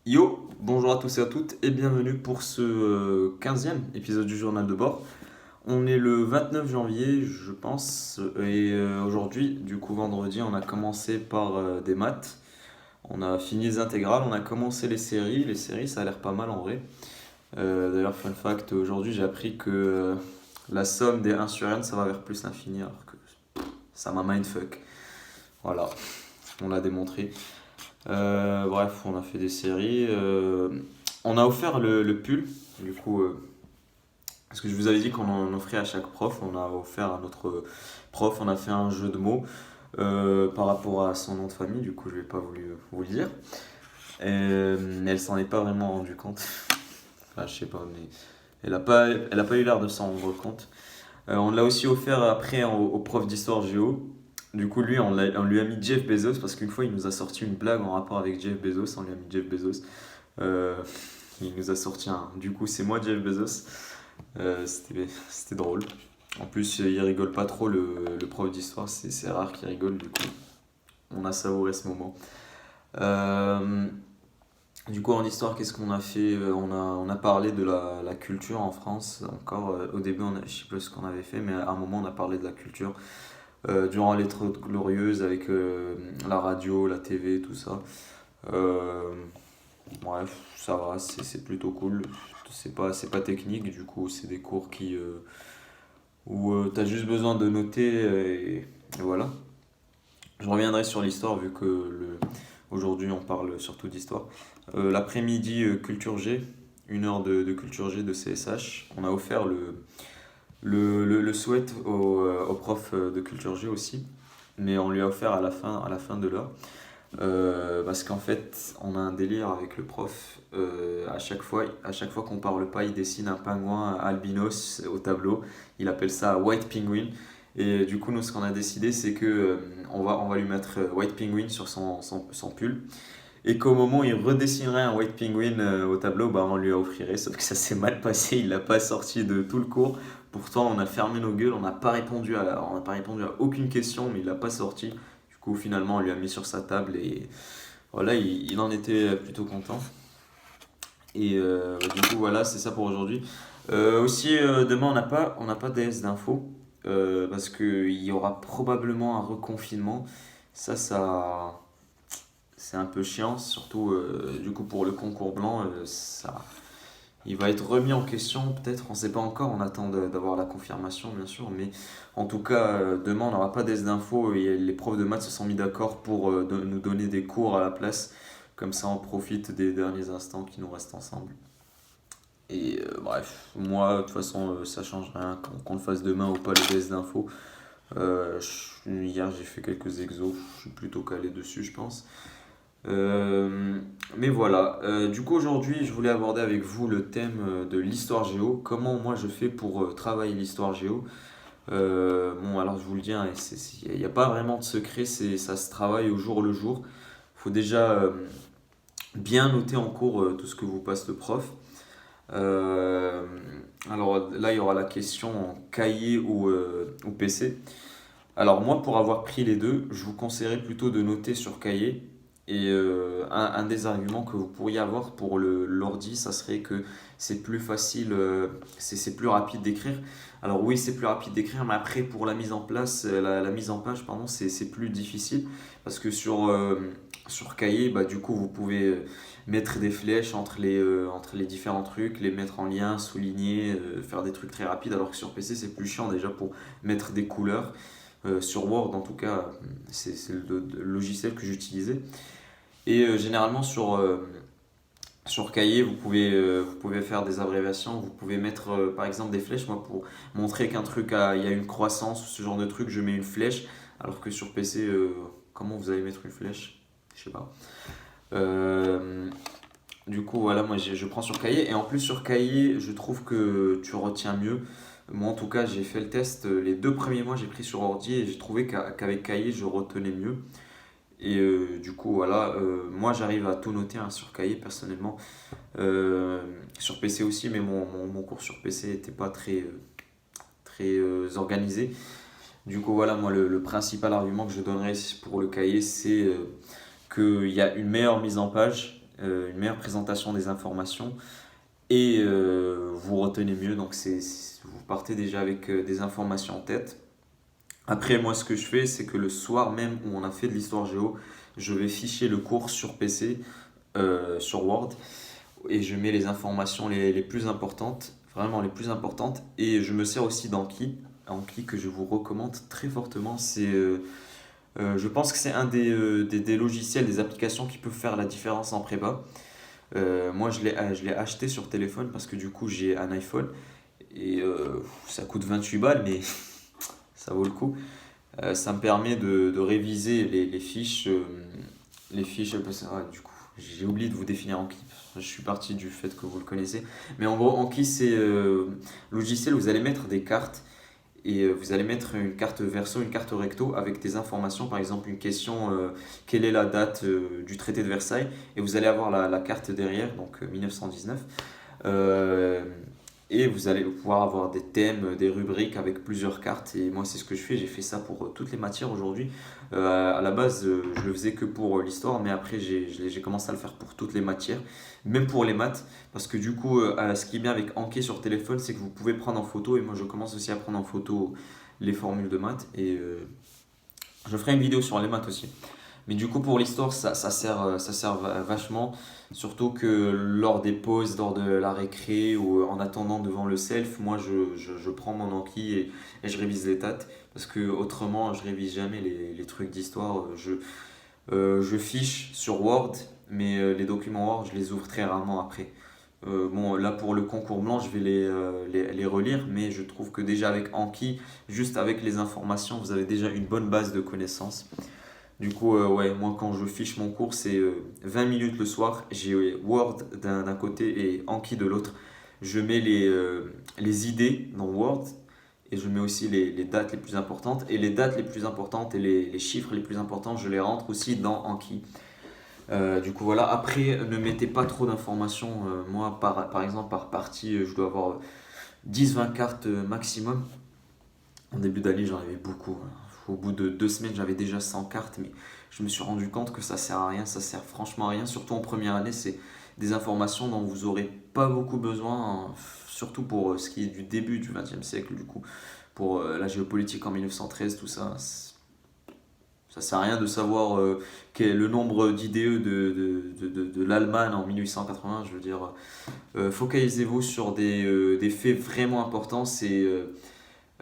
Yo, bonjour à tous et à toutes et bienvenue pour ce 15e épisode du journal de bord. On est le 29 janvier, je pense, et aujourd'hui, du coup vendredi, on a commencé par des maths, on a fini les intégrales, on a commencé les séries. Les séries, ça a l'air pas mal en vrai. D'ailleurs, fun fact, aujourd'hui j'ai appris que la somme des 1 sur n, ça va vers plus l'infini, alors que ça m'a mindfuck. Voilà, on l'a démontré. Bref, on a fait des séries. On a offert le pull, du coup, parce que je vous avais dit qu'on en offrait à chaque prof. On a offert à notre prof, on a fait un jeu de mots par rapport à son nom de famille. Du coup, je n'ai pas voulu vous le dire. Elle s'en est pas vraiment rendue compte. Enfin, je sais pas, mais elle a pas eu l'air de s'en rendre compte. On l'a aussi offert après au prof d'histoire géo. Du coup, lui, on lui a mis Jeff Bezos parce qu'une fois, il nous a sorti une blague en rapport avec Jeff Bezos. On lui a mis Jeff Bezos. Euh, il nous a sorti un. Du coup, c'est moi, Jeff Bezos. C'était drôle. En plus, il rigole pas trop, le prof d'histoire. C'est rare qu'il rigole, du coup. On a savouré ce moment. Euh, du coup, en histoire, qu'est-ce qu'on a fait? On a parlé de la culture en France. Encore, au début, je sais plus ce qu'on avait fait, mais à un moment, on a parlé de la culture durant les Trente Glorieuses avec la radio, la TV, tout ça. Euh, Bref, ça va, c'est plutôt cool. C'est pas technique, du coup, c'est des cours où tu as juste besoin de noter et voilà. Je reviendrai sur l'histoire vu que aujourd'hui on parle surtout d'histoire. L'après-midi, Culture G, 1 heure de Culture G de CSH. On a offert le sweat au prof de Culture G aussi, mais on lui a offert à la fin de l'heure. Parce qu'en fait, on a un délire avec le prof. À chaque fois qu'on parle pas, il dessine un pingouin albinos au tableau. Il appelle ça White Penguin. Et du coup, nous, ce qu'on a décidé, c'est que on va lui mettre White Penguin sur son pull. Et qu'au moment où il redessinerait un White Penguin au tableau, bah, on lui offrirait. Sauf que ça s'est mal passé, il l'a pas sorti de tout le cours. Pourtant, on a fermé nos gueules, on n'a pas répondu à aucune question, mais il l'a pas sorti. Du coup, finalement, on lui a mis sur sa table et voilà, il en était plutôt content. Et du coup, voilà, c'est ça pour aujourd'hui. Aussi, demain, on n'a pas DS d'info parce qu'il y aura probablement un reconfinement. Ça, c'est un peu chiant, surtout du coup pour le concours blanc. Il va être remis en question, peut-être, on ne sait pas encore, on attend d'avoir la confirmation bien sûr, mais en tout cas, demain on n'aura pas d'S d'info et les profs de maths se sont mis d'accord pour nous donner des cours à la place, comme ça on profite des derniers instants qui nous restent ensemble. Et bref, moi de toute façon ça change rien qu'on le fasse demain ou pas le DS d'info. Hier j'ai fait quelques exos, je suis plutôt calé dessus je pense. Euh, mais voilà, du coup aujourd'hui je voulais aborder avec vous le thème de l'histoire géo, comment moi je fais pour travailler l'histoire géo. Bon alors je vous le dis, hein, il n'y a pas vraiment de secret, ça se travaille au jour le jour. Il faut déjà bien noter en cours tout ce que vous passe le prof. Euh, alors là il y aura la question en cahier ou PC. Alors moi, pour avoir pris les deux, je vous conseillerais plutôt de noter sur cahier. Et un des arguments que vous pourriez avoir pour l'ordi, ça serait que c'est plus facile, c'est plus rapide d'écrire. Alors oui, c'est plus rapide d'écrire, mais après pour la mise en place, la mise en page, pardon, c'est plus difficile. Parce que sur cahier, bah, du coup, vous pouvez mettre des flèches entre les différents trucs, les mettre en lien, souligner, faire des trucs très rapides. Alors que sur PC, c'est plus chiant déjà pour mettre des couleurs. Sur Word en tout cas, c'est le logiciel que j'utilisais. Et généralement sur cahier, vous pouvez faire des abréviations, vous pouvez mettre par exemple des flèches. Moi, pour montrer qu'un truc il y a une croissance ou ce genre de truc, je mets une flèche. Alors que sur PC, comment vous allez mettre une flèche? Je sais pas. Euh, du coup, voilà, moi je prends sur cahier. Et en plus, sur cahier, je trouve que tu retiens mieux. Moi, en tout cas, j'ai fait le test. Les 2 premiers mois, j'ai pris sur ordi et j'ai trouvé qu'avec cahier, je retenais mieux. Et du coup, voilà, moi j'arrive à tout noter hein, sur cahier personnellement. Euh, sur PC aussi, mais mon cours sur PC n'était pas très organisé. Du coup, voilà, moi le principal argument que je donnerais pour le cahier, c'est qu'il y a une meilleure mise en page. une meilleure présentation des informations et vous retenez mieux. Donc vous partez déjà avec des informations en tête. Après, moi, ce que je fais, c'est que le soir même où on a fait de l'histoire géo, je vais ficher le cours sur PC, sur Word, et je mets les informations les plus importantes, vraiment les plus importantes. Et je me sers aussi d'Anki, Anki que je vous recommande très fortement. Je pense que c'est un des logiciels, des applications qui peuvent faire la différence en prépa. Moi, je l'ai acheté sur téléphone parce que du coup, j'ai un iPhone et ça coûte 28 balles, mais ça vaut le coup. Ça me permet de réviser les fiches, du coup, j'ai oublié de vous définir Anki. Je suis parti du fait que vous le connaissez. Mais en gros, Anki, c'est logiciel où vous allez mettre des cartes et vous allez mettre une carte verso, une carte recto avec des informations, par exemple une question, quelle est la date du traité de Versailles, et vous allez avoir la carte derrière, donc 1919. Euh, et vous allez pouvoir avoir des thèmes, des rubriques avec plusieurs cartes. Et moi, c'est ce que je fais. J'ai fait ça pour toutes les matières aujourd'hui. À la base, je le faisais que pour l'histoire, mais après, j'ai commencé à le faire pour toutes les matières, même pour les maths. Parce que du coup, ce qui est bien avec Anki sur téléphone, c'est que vous pouvez prendre en photo. Et moi, je commence aussi à prendre en photo les formules de maths. Et je ferai une vidéo sur les maths aussi. Mais du coup, pour l'histoire, ça sert vachement. Surtout que lors des pauses, lors de la récré ou en attendant devant le self, moi je prends mon Anki et je révise les dates. Parce que autrement, je révise jamais les trucs d'histoire. Je fiche sur Word, mais les documents Word, je les ouvre très rarement après. Bon, là pour le concours blanc, je vais les relire, mais je trouve que déjà avec Anki, juste avec les informations, vous avez déjà une bonne base de connaissances. Du coup, ouais, moi quand je fiche mon cours, c'est 20 minutes le soir. J'ai Word d'un côté et Anki de l'autre. Je mets les idées dans Word et je mets aussi les dates les plus importantes. Et les dates les plus importantes et les chiffres les plus importants, je les rentre aussi dans Anki. Du coup, voilà. Après, ne mettez pas trop d'informations. Moi, par exemple, par partie, je dois avoir 10-20 cartes maximum. En début d'année, j'en avais beaucoup. Au bout de 2 semaines, j'avais déjà 100 cartes, mais je me suis rendu compte que ça sert à rien, ça sert franchement à rien. Surtout en première année, c'est des informations dont vous aurez pas beaucoup besoin, hein, surtout pour ce qui est du début du XXe siècle, du coup, pour la géopolitique en 1913, tout ça. Ça sert à rien de savoir quel est le nombre d'IDE de l'Allemagne en 1880. Je veux dire, focalisez-vous sur des faits vraiment importants.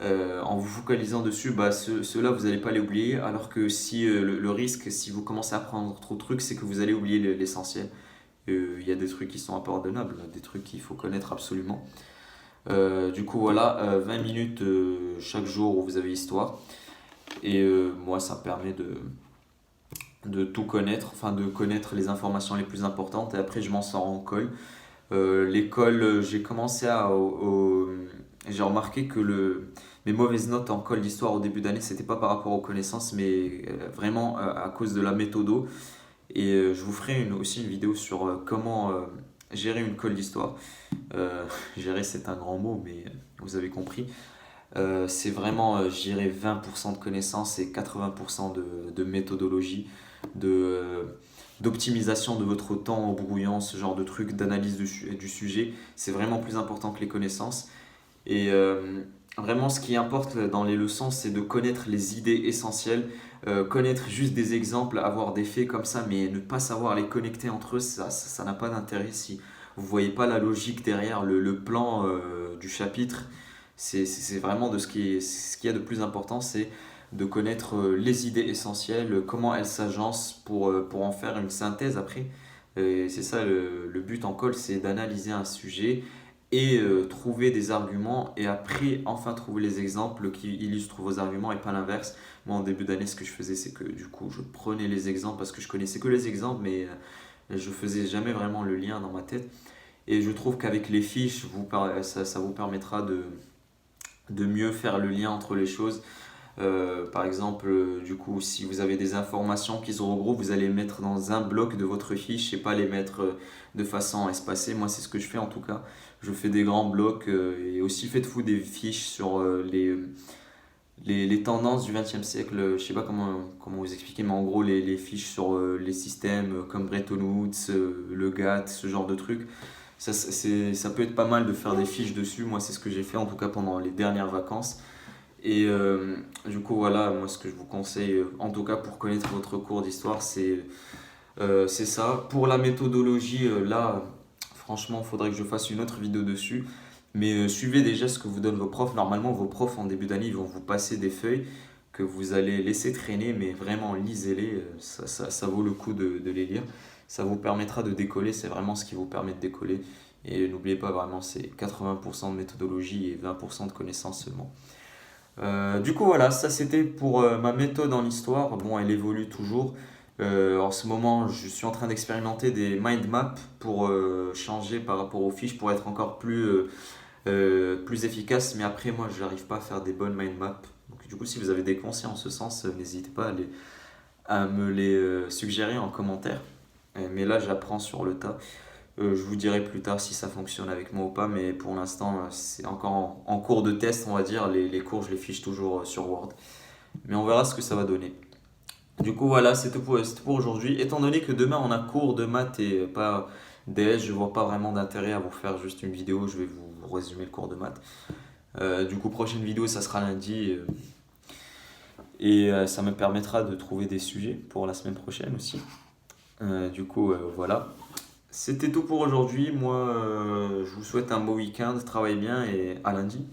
En vous focalisant dessus, bah, ceux-là, vous n'allez pas les oublier. Alors que si le risque, si vous commencez à prendre trop de trucs, c'est que vous allez oublier l'essentiel. Il y a des trucs qui sont impardonnables, des trucs qu'il faut connaître absolument. Du coup, voilà, 20 minutes chaque jour où vous avez histoire. Et moi, ça me permet de tout connaître, enfin de connaître les informations les plus importantes. Et après, je m'en sors en colle. L'école, j'ai commencé j'ai remarqué que mes mauvaises notes en colle d'histoire au début d'année, c'était pas par rapport aux connaissances, mais vraiment à cause de la méthodo. Et je vous ferai aussi une vidéo sur comment gérer une colle d'histoire. Gérer, c'est un grand mot, mais vous avez compris. C'est vraiment, je dirais, 20% de connaissances et 80% de méthodologie, de, d'optimisation de votre temps en brouillant, ce genre de truc, d'analyse du sujet. C'est vraiment plus important que les connaissances. Et vraiment, ce qui importe dans les leçons, c'est de connaître les idées essentielles, connaître juste des exemples, avoir des faits comme ça, mais ne pas savoir les connecter entre eux, ça n'a pas d'intérêt si vous ne voyez pas la logique derrière le plan du chapitre. C'est vraiment ce qu'il y a de plus important, c'est de connaître les idées essentielles, comment elles s'agencent pour en faire une synthèse après. Et c'est ça le but en colle, c'est d'analyser un sujet et trouver des arguments et après enfin trouver les exemples qui illustrent vos arguments et pas l'inverse. Moi en début d'année ce que je faisais c'est que du coup je prenais les exemples parce que je connaissais que les exemples mais je faisais jamais vraiment le lien dans ma tête et je trouve qu'avec les fiches ça vous permettra de mieux faire le lien entre les choses. Par exemple, du coup, si vous avez des informations qui se regroupent, vous allez les mettre dans un bloc de votre fiche et pas les mettre de façon espacée. Moi, c'est ce que je fais en tout cas. Je fais des grands blocs et aussi faites-vous des fiches sur les tendances du XXe siècle. Je sais pas comment vous expliquer, mais en gros, les fiches sur les systèmes comme Bretton Woods, le GATT, ce genre de trucs. Ça peut être pas mal de faire des fiches dessus. Moi, c'est ce que j'ai fait en tout cas pendant les dernières vacances. Et du coup, voilà, moi, ce que je vous conseille, en tout cas pour connaître votre cours d'histoire, c'est ça. Pour la méthodologie, là, franchement, il faudrait que je fasse une autre vidéo dessus. Mais suivez déjà ce que vous donnent vos profs. Normalement, vos profs en début d'année, ils vont vous passer des feuilles que vous allez laisser traîner, mais vraiment lisez-les. Ça vaut le coup de les lire. Ça vous permettra de décoller. C'est vraiment ce qui vous permet de décoller. Et n'oubliez pas, vraiment, c'est 80% de méthodologie et 20% de connaissances seulement. Du coup, voilà, ça c'était pour ma méthode en histoire. Bon, elle évolue toujours. En ce moment, je suis en train d'expérimenter des mind maps pour changer par rapport aux fiches, pour être encore plus efficace. Mais après, moi, je n'arrive pas à faire des bonnes mind maps. Donc, du coup, si vous avez des conseils en ce sens, n'hésitez pas à me les suggérer en commentaire. Mais là, j'apprends sur le tas. Je vous dirai plus tard si ça fonctionne avec moi ou pas, mais pour l'instant, c'est encore en cours de test, on va dire. Les cours, je les fiche toujours sur Word. Mais on verra ce que ça va donner. Du coup, voilà, c'était pour aujourd'hui. Étant donné que demain, on a cours de maths et pas DS, je vois pas vraiment d'intérêt à vous faire juste une vidéo. Je vais vous résumer le cours de maths. Du coup, prochaine vidéo, ça sera lundi. Et ça me permettra de trouver des sujets pour la semaine prochaine aussi. Du coup, voilà. C'était tout pour aujourd'hui. Moi, je vous souhaite un beau week-end. Travaillez bien et à lundi.